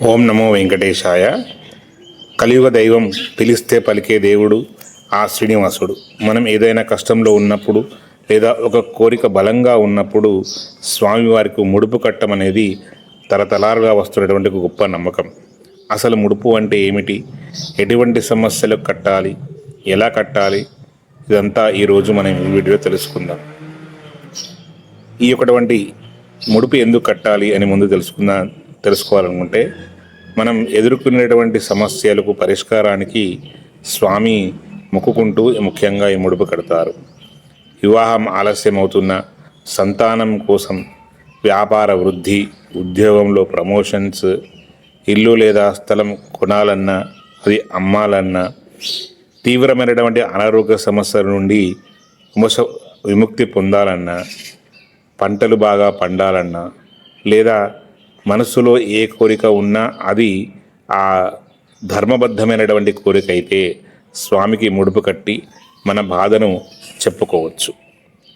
ఓం నమో వెంకటేశాయ. కలియుగ దైవం పిలిస్తే పలికే దేవుడు ఆ శ్రీనివాసుడు. మనం ఏదైనా కష్టంలో ఉన్నప్పుడు లేదా ఒక కోరిక బలంగా ఉన్నప్పుడు స్వామివారికి ముడుపు కట్టం అనేది తరతరాలుగా వస్తున్నటువంటి ఒక గొప్ప నమ్మకం. అసలు ముడుపు అంటే ఏమిటి, ఎటువంటి సమస్యలకు కట్టాలి, ఎలా కట్టాలి, ఇదంతా ఈరోజు మనం ఈ వీడియో తెలుసుకుందాం. ఈ ఒకటువంటి ముడుపు ఎందుకు కట్టాలి అని ముందు తెలుసుకోవాలనుకుంటే, మనం ఎదుర్కొనేటువంటి సమస్యలకు పరిష్కారానికి స్వామి మొక్కుకుంటూ ముఖ్యంగా ఈ ముడుపు కడతారు. వివాహం ఆలస్యం అవుతున్న, సంతానం కోసం, వ్యాపార వృద్ధి, ఉద్యోగంలో ప్రమోషన్స్, ఇల్లు లేదా స్థలం కొనాలన్నా, అది అమ్మాలన్నా, తీవ్రమైనటువంటి అనారోగ్య సమస్యల నుండి విముక్తి పొందాలన్నా, పంటలు బాగా పండాలన్నా, లేదా మనసులో ఏ కోరిక ఉన్నా అది ఆ ధర్మబద్ధమైనటువంటి కోరిక అయితే స్వామికి ముడుపు కట్టి మన బాధను చెప్పుకోవచ్చు.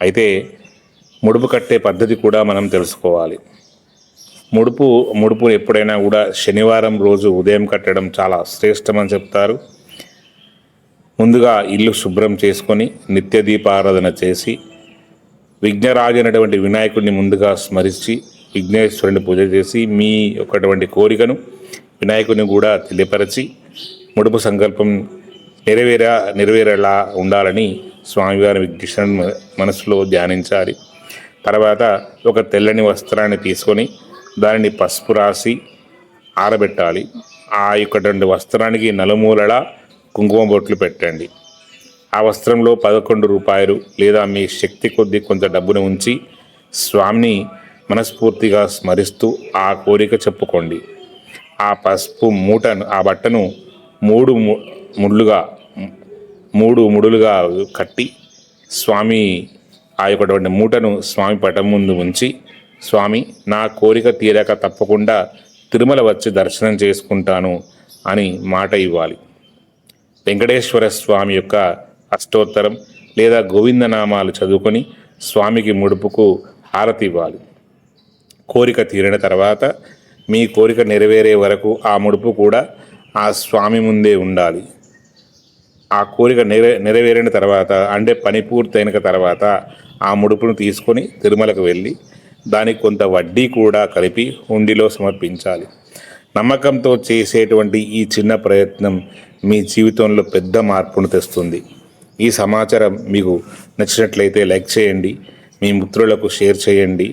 అయితే ముడుపు కట్టే పద్ధతి కూడా మనం తెలుసుకోవాలి. ముడుపు ఎప్పుడైనా కూడా శనివారం రోజు ఉదయం కట్టడం చాలా శ్రేష్టమని చెప్తారు. ముందుగా ఇల్లు శుభ్రం చేసుకొని నిత్య దీపారాధన చేసి విఘ్నరాజు అయినటువంటి వినాయకుడిని ముందుగా స్మరించి విఘ్నేశ్వరుని పూజ చేసి మీ ఒకటువంటి కోరికను వినాయకుడిని కూడా తెలియపరచి ముడుపు సంకల్పం నెరవేరేలా ఉండాలని స్వామివారి విఘ్నేశ్వరుని మనసులో ధ్యానించాలి. తర్వాత ఒక తెల్లని వస్త్రాన్ని తీసుకొని దానిని పసుపు రాసి ఆరబెట్టాలి. ఆ యొక్కటువంటి వస్త్రానికి నలుమూలలా కుంకుమ బొట్లు పెట్టండి. ఆ వస్త్రంలో 11 రూపాయలు లేదా మీ శక్తి కొద్దీ కొంత డబ్బును ఉంచి స్వామిని మనస్ఫూర్తిగా స్మరిస్తూ ఆ కోరిక చెప్పుకోండి. ఆ పసుపు మూటను, ఆ బట్టను మూడు ముడులుగా కట్టి స్వామి ఆ యొక్కటువంటి మూటను స్వామి పటం ముందు ఉంచి, స్వామి నా కోరిక తీరాక తప్పకుండా తిరుమల వచ్చి దర్శనం చేసుకుంటాను అని మాట ఇవ్వాలి. వెంకటేశ్వర స్వామి యొక్క అష్టోత్తరం లేదా గోవిందనామాలు చదువుకొని స్వామికి ముడుపుకు హారతి ఇవ్వాలి. కోరిక తీరిన తర్వాత మీ కోరిక నెరవేరే వరకు ఆ ముడుపు కూడా ఆ స్వామి ముందే ఉండాలి. ఆ కోరిక నెరవేరిన తర్వాత, అంటే పని పూర్తయిన తర్వాత ఆ ముడుపును తీసుకొని తిరుమలకు వెళ్ళి దానికి కొంత వడ్డీ కూడా కలిపి హుండీలో సమర్పించాలి. నమ్మకంతో చేసేటువంటి ఈ చిన్న ప్రయత్నం మీ జీవితంలో పెద్ద మార్పును తెస్తుంది. ఈ సమాచారం మీకు నచ్చినట్లయితే లైక్ చేయండి, మీ మిత్రులకు షేర్ చేయండి.